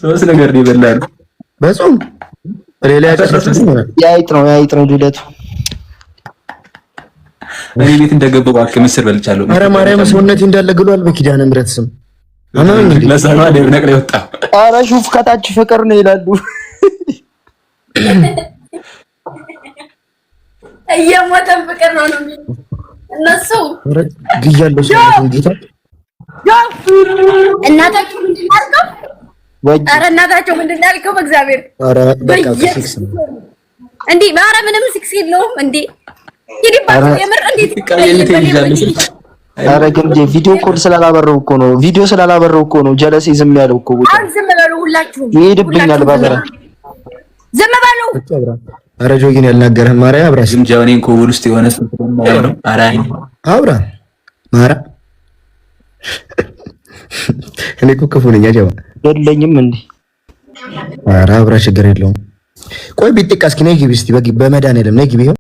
ሶስት ነገር ነው ይበላል በጾም ሌላ ያይጥ ነው ዱለቱ። እኔ ቤት እንደገባው እባክህ ምስር በልቻለሁ። ኧረ ማርያም ሰውነቴ እንዳለ ግሏል በኪዳነ ምሕረት ስም አማኝ እንዴ ለሰማ ነቅለ ወጣ። ኧረ ሹፍ ከታች ፍቅር ነው ይላሉ። እየሞተን ፍቅር ነው እነሱ ግያለሁ ሰውነቴ ጌታ እናታችሁ ምንድን ነው ያልከው? ኧረ እናታቸው ምንድን ነው ያልከው? በእግዚአብሔር ኧረ በቃ ሲክስ ነው እንዴ? ኧረ ምንም ሲክስ የለውም እንዴ? ይዲባችሁ የምር እንዴት ይቀየልልኝ? ኧረ ግን ቪዲዮ ኮል ስላላበረው እኮ ነው። ቪዲዮ ስላላበረው እኮ ነው ጀለሴ ዝም ያለው እኮ። ዝም በሉ ሁላችሁም፣ ይሄድብኛል ባበራ ዝም በሉ። ኧረ ጆጊን ያልናገረህ ማርያም አብራሽ ዝም ጃውኔን ኮብል ውስጥ የሆነ ስንት ነው? ኧረ አብራ ማራ እኔ እኮ ክፉ ነኝ አጀባ የለኝም እንዴ? ኧረ አብራ ችግር የለውም። ቆይ ቢጥቃ እስኪ ነይ ግቢ እስቲ በመድኃኒዓለም ነይ ግቢ። ይኸው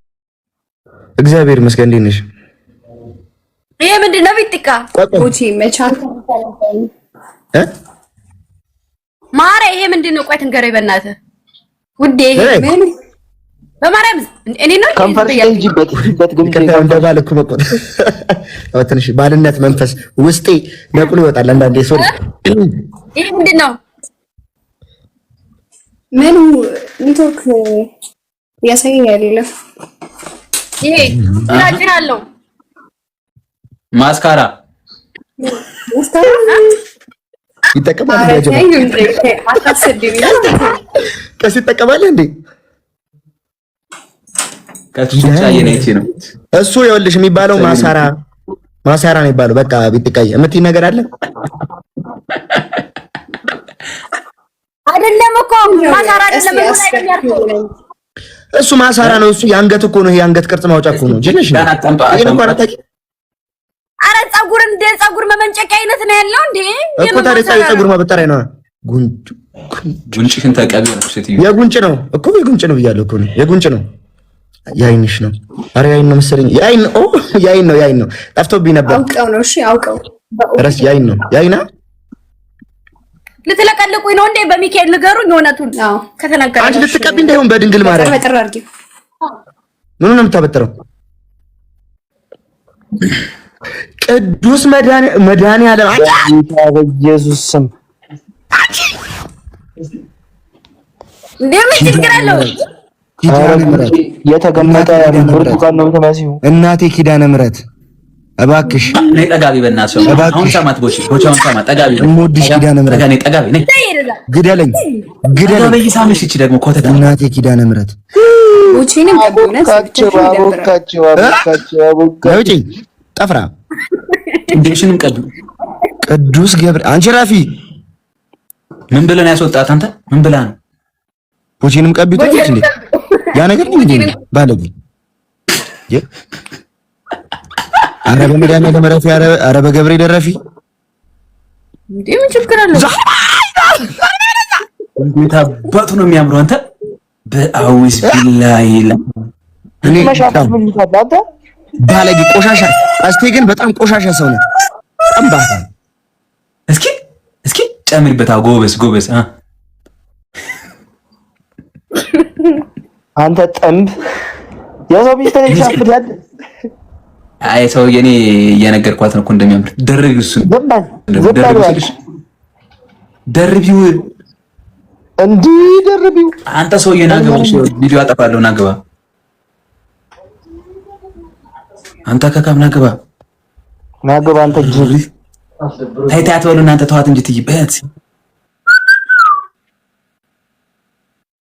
እግዚአብሔር ይመስገን። እንዴት ነሽ? ይሄ ምንድን ነው ቢጥቃ? ኦቺ መቻል ማረ ይሄ ምንድን ነው? ቆይ ትንገረኝ በእናትህ ውዴ። ምን በማርያም እኔ ነው ከንፈርሽበት ግምት እንደባል እኮ መቆጥ ትንሽ ባልነት መንፈስ ውስጤ ነቅሎ ይወጣል አንዳንዴ። ሶሪ ይሄ ምንድን ነው? ምኑ ኔትወርክ ያሳየኝ አይደለም። ይሄ ላጭን አለው ማስካራ ይጠቀማል እንዴ? ቀስ ይጠቀማል እንዴ? ከሱጫ የኔቲ ነው እሱ። ይኸውልሽ የሚባለው ማሳራ ነው የሚባለው። በቃ ቢጥቃይ የምትይ ነገር አለ አይደለም እኮ ማሳራ አይደለም እሱ ማሳራ ነው። እሱ የአንገት እኮ ነው። ይሄ የአንገት ቅርጽ ማውጫ እኮ ነው። ጀነሽ ነው ይሄን እንኳን አታውቂ? ኧረ ፀጉር መመንጨቂያ አይነት ነው ያለው እንዴ? እኮ ታዲያ ፀጉር ማበጠሪያ ነው። ጉንጭሽን ተቀቢ ነው ሴትዮ። የጉንጭ ነው እኮ የጉንጭ ነው ብያለሁ እኮ ነው። የጉንጭ ነው። ያይንሽ ነው። ኧረ ያይን ነው መሰለኝ። ያይን ነው። ጠፍቶብኝ ነበር። አውቀው ነው። እሺ አውቀው ረስ ያይን ነው። ያይና ልትለቀልቁኝ ነው እንዴ? በሚካኤል ንገሩኝ እውነቱን። አዎ ከተናገረ አንቺ ልትቀቢ እንዳይሆን በድንግል ማርያም በጥር አድርጊው። ምኑ ነው የምታበጥረው? ቅዱስ መድኃኒዓለም በኢየሱስ ስም እንደምን ችግር አለው? ኪዳነ ምሕረት የተገመጠ ብርቱካን ነው ተማሲው። እናቴ ኪዳነ ምሕረት እባክሽ ነይ ጠጋቢ፣ በእናትሽ አሁን ሰማት ቦቻውን ሰማት ጠጋቢ፣ እምወድሽ ኪዳነ ምሕረት ነይ ጠጋቢ፣ ነይ ግደለኝ። በይሳምሽ እቺ ደግሞ ኮተታ እናቴ ኪዳነ ምሕረት ኦቺንም ቀዱነስ አቦካቸው ነውጪ ጠፍራ እንዴሽንም ቀዱ ቅዱስ ገብርኤል አንቺ ራፊ ምን ብለን ያስወጣት አንተ? ምን ብላ ነው? ፖቺንም ቀቢው ታውቂያለሽ እንዴ? ያ ነገር ነው እንዴ? ባለጌ ኧረ በመድኃኒዓለም ረፊ፣ ኧረ በገብርኤል ረፊ። እንዴ ምን ችግር አለው? እንዴት አባቱ ነው የሚያምረው አንተ። በአውዝ ቢላሂ እኔ መሻፈት ምን ይታባታ ባለጌ ቆሻሻ። አስቴ ግን በጣም ቆሻሻ ሰው ነው። ጠምባታ እስኪ ጨምሪበታ። ጎበዝ አንተ ጠምብ የሰው ሚስት ላይ ይሻፍዳል። አይ ሰው የኔ እየነገርኳት ነው እኮ እንደሚያምር። ደርቢው እሱ ደርቢው እንዲህ ደርቢው አንተ ሰውዬ ናገባ። ቪዲዮ አጠፋለሁ። ናገባ አንተ ከካም ናገባ አንተ ጅሪ ታይታት በሉ እናንተ ተዋት እንጂ ትይበት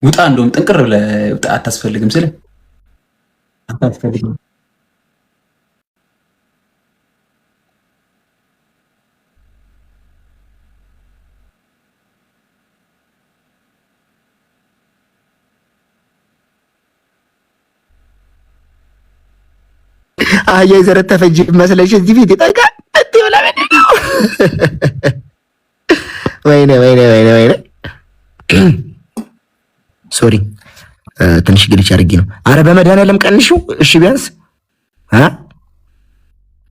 ውጣ። እንደውም ጥንቅር ብለህ ውጣ። አታስፈልግም ስለ አታስፈልግም። አያ የዘረተፈጅ መስለሽ እዚህ ፊት ይጠቃ እንዴ ብላ ነው። ወይኔ ሶሪ ትንሽ ግልች አድርጌ ነው። አረ በመድኃኒዓለም ቀንሽው። እሺ ቢያንስ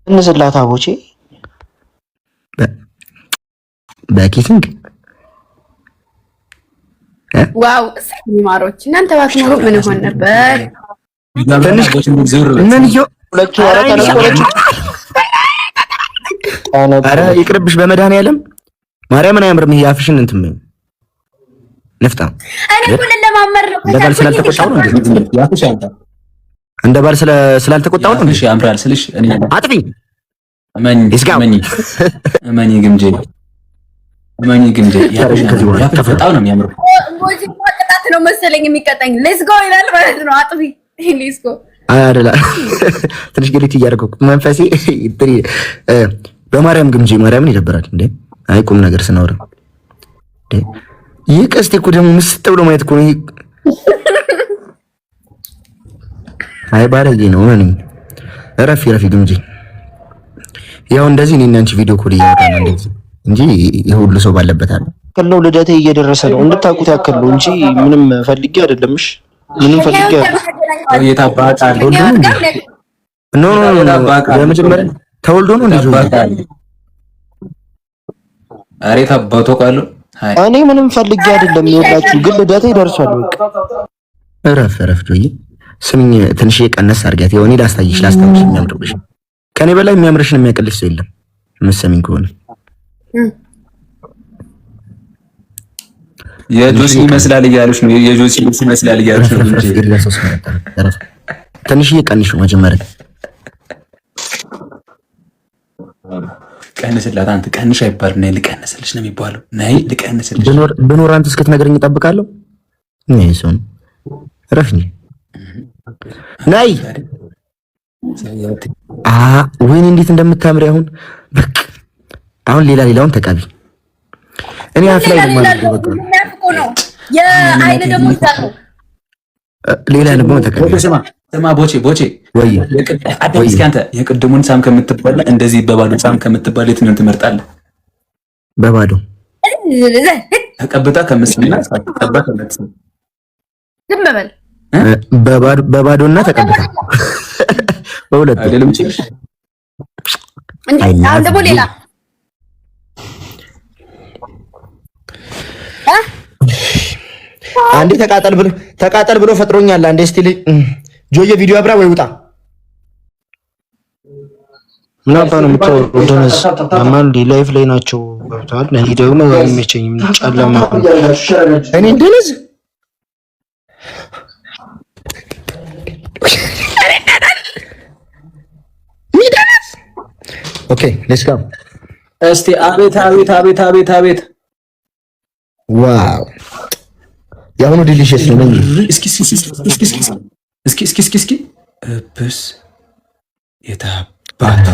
እንስላት አቦቼ በኪቲንግ ዋው ማሮች እናንተ ባትኖሩ ምን ሆነ ነበር? ምን ይኸው ኧረ ይቅርብሽ በመድኃኒዓለም ማርያምን አያምርም። ይሄ አፍሽን እንትን ነፍጣ እኔ እኮ ለማመር ነው እንደባል ስላልተቆጣው ነው እንደባል ስላልተቆጣው ነው። እሺ ያምራል ስልሽ እኔ አጥፊ እመኝ ግምጄ ያፈጣው ነው የሚያምረው። ሞጂ ማቀጣት ነው መሰለኝ የሚቀጣኝ። ሌትስ ጎ ይላል ማለት ነው። አጥፊ ሌትስ ጎ አይደለ ትንሽ ግሪት እያደረገው መንፈሴ በማርያም ግምጄ ማርያምን ይደብራል እንዴ። አይ ቁም ነገር ስናወራ እንዴ ይህ ቀስቴ እኮ ደግሞ ምስጥ ብሎ ማየት እኮ ነው። አይ ባረጌ ነው ማንኝ ረፊ ግምጄ ያው እንደዚህ እኔና አንቺ ቪዲዮ ኮል እያወራን እንደዚህ እንጂ የሁሉ ሰው ባለበት አለ ከለው ልደቴ እየደረሰ ነው እንድታውቁት ያክል ነው እንጂ ምንም ፈልጌ አይደለምሽ። ምንም ፈልጌ አይደለም። የታባቃል ኖ የመጀመሪያ ተወልዶ ነው ልጅ አሬ ታባቶ ቃሉ እኔ ምንም ፈልጌ አይደለም። ይወላችሁ ግን ልደቴ ደርሷል። በቃ ረፍ ጆይ ስሚኝ ትንሽ ቀነስ አድርጊያት። ይኸው እኔ ላስታውሽ የሚያምርብሽ ከኔ በላይ የሚያምርሽን የሚያቀልሽ ሰው የለም። መሰሚኝ ከሆነ የጆሲ ይመስላል እያሉሽ ነው። የጆሲ ይመስላል እያሉሽ ነው እንጂ ትንሽ ቀንሽ መጀመሪያ ቀንስላት። አንተ ቀንሽ አይባልም። ነይ ልቀንስልሽ ነው የሚባለው። ነይ ልቀንስልሽ ብኖር አንተ እስክትነግረኝ እጠብቃለሁ። ነይ ሶን ረፍኝ ነይ ወይኔ እንዴት እንደምታምሪ አሁን በቃ አሁን ሌላውን ተቀቢ። እኔ አፍ ላይ ነው የአይን ደግሞ ታውቁ ሌላ ደግሞ ተቀቢ። ስማ ቦቼ ወይ አዲስ ካንተ የቅድሙን ሳም ከምትባል እንደዚህ በባዶ ሳም ከምትባል የትኛውን ትመርጣለህ? በባዶ ተቀብጣ ከምትስምና ተቀብጣ ከምትስም ዝም በል። በባዶና ተቀብጣ በሁለት አይደለም እንጂ አሁን ደግሞ ሌላ አንዴ ተቃጠል ብሎ ፈጥሮኛል። አንዴ እስቲ ጆዬ ቪዲዮ አብራ ወይ ውጣ። ምን አባ ነው የምታወራው? ደነዝ አማን ላይፍ ላይ ናቸው ገብተዋል። እኔ ደግሞ አይመቸኝም ጨለማ እኔ ደነዝ ኦኬ ሌትስ ጎ እስቲ አቤት ዋው ያሁኑ ዲሊሽስ ነው። እስኪ እብስ የታባት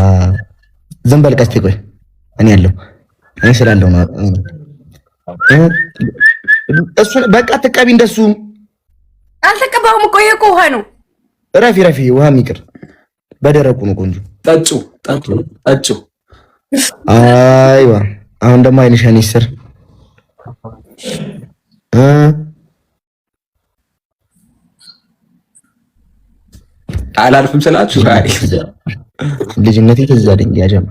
ዝም በል ቀስቴ። ቆይ እኔ ስላለው ነው እሱ በቃ ተቀቢ። እንደሱ አልተቀባውም እኮ ይሄ እኮ ውሃ ነው። ረፊ ውሃ የሚቅር በደረቁ ነው ቆንጆ። ጠጩ አይዋ አሁን ደግሞ አይንሻን ይስር አላልፍም ስላችሁ ልጅነቴ ትዝ አለኝ። ያጀማ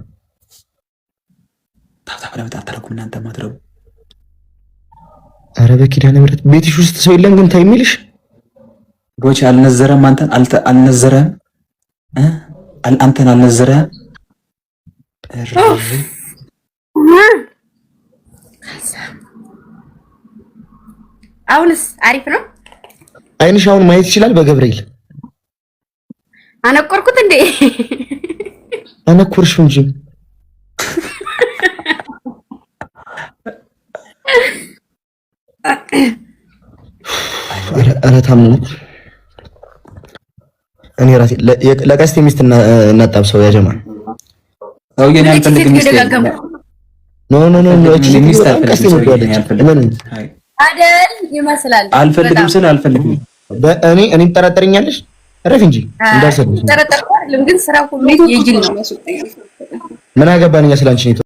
ታታብለህ አታረኩም እናንተ ማትረቡ። ኧረ በኪዳነ ምሕረት ቤትሽ ውስጥ ሰው የለም ግን ታይ የሚልሽ ቦቼ አልነዘረም። አንተን አልነዘረም አንተን አልነዘረም። አሁንስ አሪፍ ነው። አይንሽ አሁን ማየት ይችላል። በገብርኤል አነቆርኩት እንዴ? አነቆርሽው እንጂ ኧረ ታምኑ። እኔ ራሴ ለቀስቴ ሚስት እናጣብሰው ያጀማ ሰውዬ ነው ያልፈልግም ሚስት ኖ እቺ ሚስት ቀስቴ ነው አይደል ይመስላል። አልፈልግም ስለ አልፈልግም እኔ ጠረጠረኛለሽ። ረፍ እንጂ እንዳሰብሽ ጠረጠርኩ። ግን ስራ ሁሉ የጅል ነው። ምን አገባኝ ስላንቺ ነው